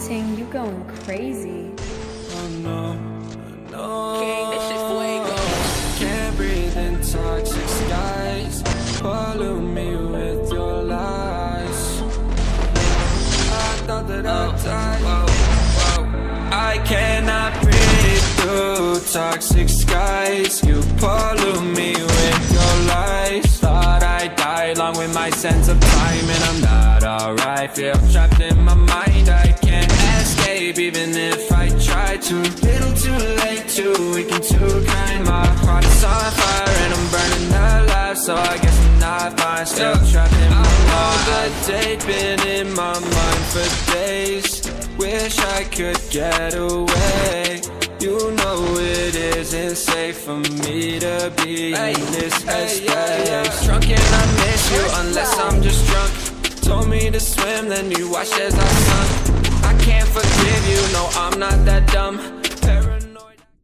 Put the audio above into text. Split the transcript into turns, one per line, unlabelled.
Ting, you going crazy.
Oh no, no. King, this shit fuego. Can't breathe in toxic skies. Pollute me with your lies. I thought that I'd die. I cannot breathe through toxic skies. You pollute me with your lies. Thought I'd die along with my sense of time, and I'm not alright. Feel trapped in my mind, I can't escape even if I try to. Little too late, too weak and too kind. My heart is on fire and I'm burning alive, so I guess I'm not fine. Still trapped in my mind. The date been in my mind for days. Wish I could get away. You know it isn't safe for me to be in this headspace. Drunk and I miss you unless I'm just drunk. Told me to swim, then you watched as I sunk.